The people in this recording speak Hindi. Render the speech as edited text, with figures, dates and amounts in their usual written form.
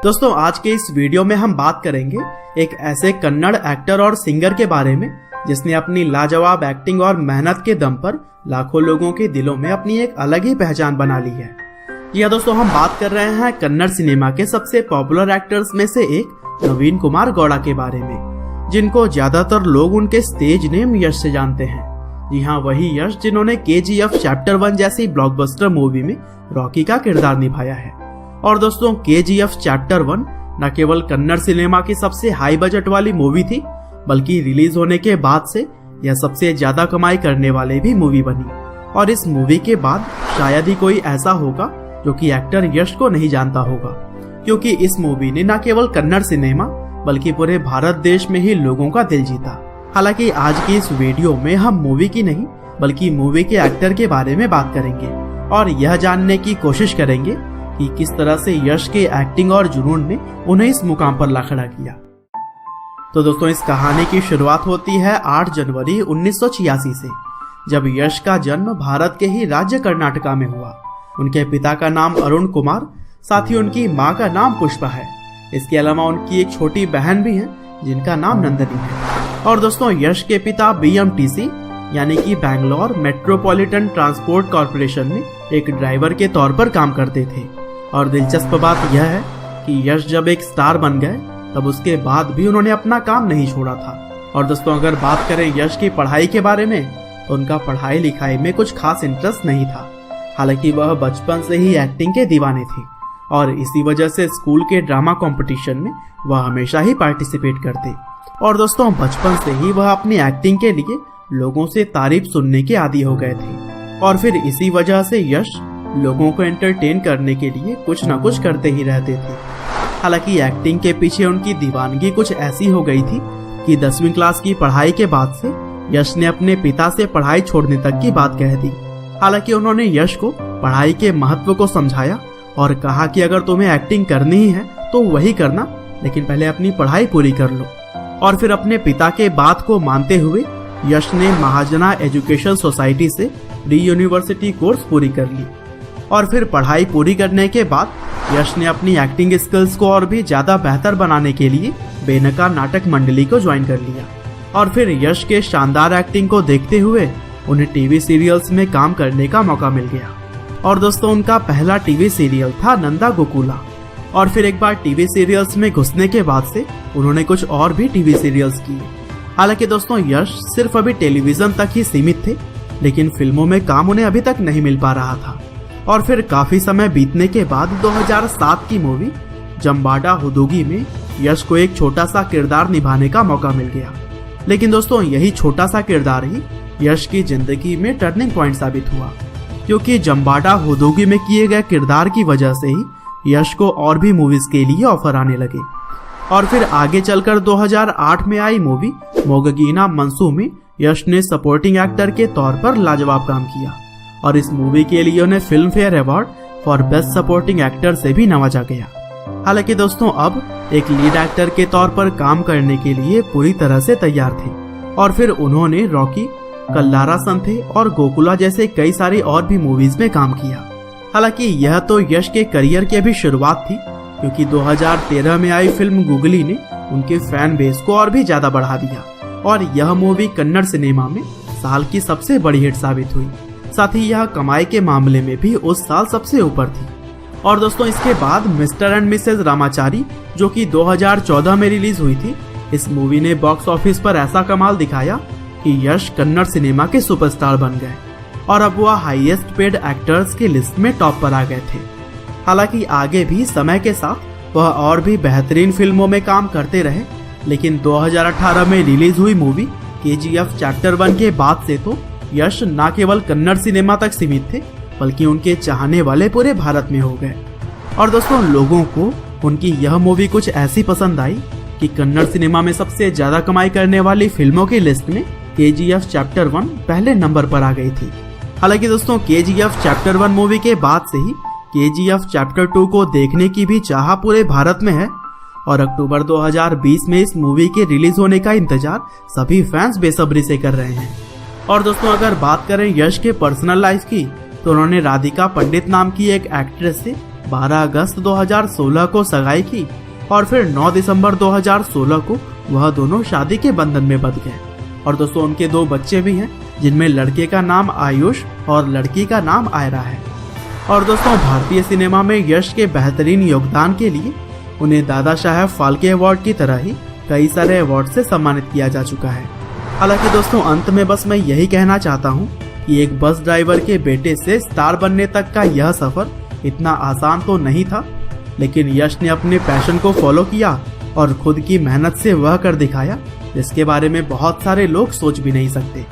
दोस्तों आज के इस वीडियो में हम बात करेंगे एक ऐसे कन्नड़ एक्टर और सिंगर के बारे में जिसने अपनी लाजवाब एक्टिंग और मेहनत के दम पर लाखों लोगों के दिलों में अपनी एक अलग ही पहचान बना ली है। यह दोस्तों हम बात कर रहे हैं कन्नड़ सिनेमा के सबसे पॉपुलर एक्टर्स में से एक नवीन कुमार गौड़ा के बारे में, जिनको ज्यादातर लोग उनके स्टेज नेम यश से जानते हैं। जी हाँ, वही यश जिन्होंने KGF चैप्टर 1 जैसी ब्लॉकबस्टर मूवी में रॉकी का किरदार निभाया है। और दोस्तों KGF चैप्टर 1 न केवल कन्नड़ सिनेमा की सबसे हाई बजट वाली मूवी थी, बल्कि रिलीज होने के बाद से यह सबसे ज्यादा कमाई करने वाली भी मूवी बनी। और इस मूवी के बाद शायद ही कोई ऐसा होगा जो कि एक्टर यश को नहीं जानता होगा, क्योंकि इस मूवी ने न केवल कन्नड़ सिनेमा बल्कि पूरे भारत देश में ही लोगों का दिल जीता। हालांकि आज की इस वीडियो में हम मूवी की नहीं बल्कि मूवी के एक्टर के बारे में बात करेंगे और यह जानने की कोशिश करेंगे कि किस तरह से यश के एक्टिंग और जुनून ने उन्हें इस मुकाम पर ला खड़ा किया। तो दोस्तों इस कहानी की शुरुआत होती है 8 जनवरी 1986 से, जब यश का जन्म भारत के ही राज्य कर्नाटका में हुआ। उनके पिता का नाम अरुण कुमार, साथ ही उनकी माँ का नाम पुष्पा है। इसके अलावा उनकी एक छोटी बहन भी है जिनका नाम नंदनी है। और दोस्तों यश के पिता BMTC यानी कि बैंगलोर मेट्रोपॉलिटन ट्रांसपोर्ट कॉर्पोरेशन में एक ड्राइवर के तौर पर काम करते थे। और दिलचस्प बात यह है कि यश जब एक स्टार बन गए तब उसके बाद भी उन्होंने अपना काम नहीं छोड़ा था। और दोस्तों अगर बात करें यश की पढ़ाई के बारे में, तो उनका पढ़ाई लिखाई में कुछ खास इंटरेस्ट नहीं था। हालांकि वह बचपन से ही एक्टिंग के दीवाने थे और इसी वजह से स्कूल के ड्रामा कंपटीशन में वह हमेशा ही पार्टिसिपेट करते। और दोस्तों बचपन से ही वह अपनी एक्टिंग के लिए लोगों से तारीफ सुनने के आदी हो गए थे। और फिर इसी वजह से यश लोगों को एंटरटेन करने के लिए कुछ न कुछ करते ही रहते थे। हालांकि एक्टिंग के पीछे उनकी दीवानगी कुछ ऐसी हो गई थी कि 10वीं क्लास की पढ़ाई के बाद से यश ने अपने पिता से पढ़ाई छोड़ने तक की बात कह दी। हालांकि उन्होंने यश को पढ़ाई के महत्व को समझाया और कहा कि अगर तुम्हें एक्टिंग करनी ही है तो वही करना, लेकिन पहले अपनी पढ़ाई पूरी कर लो। और फिर अपने पिता के बात को मानते हुए यश ने महाजना एजुकेशन सोसाइटी से प्री यूनिवर्सिटी कोर्स पूरी कर ली। और फिर पढ़ाई पूरी करने के बाद यश ने अपनी एक्टिंग स्किल्स को और भी ज्यादा बेहतर बनाने के लिए बेनका नाटक मंडली को ज्वाइन कर लिया। और फिर यश के शानदार एक्टिंग को देखते हुए उन्हें टीवी सीरियल्स में काम करने का मौका मिल गया। और दोस्तों उनका पहला टीवी सीरियल था नंदा गोकुला। और फिर एक बार टीवी सीरियल्स में घुसने के बाद से उन्होंने कुछ और भी टीवी सीरियल्स किए। हालांकि दोस्तों यश सिर्फ अभी टेलीविजन तक ही सीमित थे, लेकिन फिल्मों में काम उन्हें अभी तक नहीं मिल पा रहा था। और फिर काफी समय बीतने के बाद 2007 की मूवी जम्बाडा हुदुगी में यश को एक छोटा सा किरदार निभाने का मौका मिल गया। लेकिन दोस्तों यही छोटा सा किरदार ही यश की जिंदगी में टर्निंग पॉइंट साबित हुआ, क्योंकि जम्बाडा हुदुगी में किए गए किरदार की वजह से ही यश को और भी मूवीज के लिए ऑफर आने लगे। और फिर आगे चलकर 2008 में आई मूवी मोगगीना मनसू में यश ने सपोर्टिंग एक्टर के तौर पर लाजवाब काम किया और इस मूवी के लिए उन्हें film fair award for best supporting actor से भी नवाजा गया। हालांकि दोस्तों अब एक लीड एक्टर के तौर पर काम करने के लिए पूरी तरह से तैयार थे। और फिर उन्होंने रॉकी, कल्लारा संथे और गोकुला जैसे कई सारी और भी मूवीज में काम किया। हालांकि यह तो यश के करियर की अभी शुरुआत थी, क्योंकि 2013 में आई फिल्म गुगली ने उनके फैन बेस को और भी ज्यादा बढ़ा दिया और यह मूवी कन्नड़ सिनेमा में साल की सबसे बड़ी हिट साबित हुई। साथ ही यह कमाई के मामले में भी उस साल सबसे ऊपर थी। और दोस्तों इसके बाद मिस्टर एंड मिसेज रामाचारी, जो कि 2014 में रिलीज हुई थी, इस मूवी ने बॉक्स ऑफिस पर ऐसा कमाल दिखाया कि यश कन्नड़ सिनेमा के सुपरस्टार बन गए और अब वह हाईएस्ट पेड एक्टर्स की लिस्ट में टॉप पर आ गए थे। हालांकि आगे भी समय के साथ वह और भी बेहतरीन फिल्मों में काम करते रहे, लेकिन 2018 में रिलीज हुई मूवी KGF चैप्टर 1 के बाद से तो यश न केवल कन्नड़ सिनेमा तक सीमित थे, बल्कि उनके चाहने वाले पूरे भारत में हो गए। और दोस्तों लोगों को उनकी यह मूवी कुछ ऐसी पसंद आई कि कन्नड़ सिनेमा में सबसे ज्यादा कमाई करने वाली फिल्मों की लिस्ट में KGF चैप्टर 1 पहले नंबर पर आ गई थी। हालांकि दोस्तों KGF चैप्टर 1 मूवी के बाद से ही KGF चैप्टर 2 को देखने की भी चाह पूरे भारत में है और अक्टूबर 2020 में इस मूवी के रिलीज होने का इंतजार सभी फैंस बेसब्री से कर रहे हैं। और दोस्तों अगर बात करें यश के पर्सनल लाइफ की, तो उन्होंने राधिका पंडित नाम की एक एक्ट्रेस से 12 अगस्त 2016 को सगाई की और फिर 9 दिसंबर 2016 को वह दोनों शादी के बंधन में बंध गए। और दोस्तों उनके 2 बच्चे भी हैं, जिनमें लड़के का नाम आयुष और लड़की का नाम आयरा है। और दोस्तों भारतीय सिनेमा में यश के बेहतरीन योगदान के लिए उन्हें दादा साहेब फाल्के अवार्ड की तरह ही कई सारे अवार्ड से सम्मानित किया जा चुका है। हालांकि दोस्तों अंत में बस मैं यही कहना चाहता हूँ कि एक बस ड्राइवर के बेटे से स्टार बनने तक का यह सफर इतना आसान तो नहीं था, लेकिन यश ने अपने पैशन को फॉलो किया और खुद की मेहनत से वह कर दिखाया जिसके बारे में बहुत सारे लोग सोच भी नहीं सकते।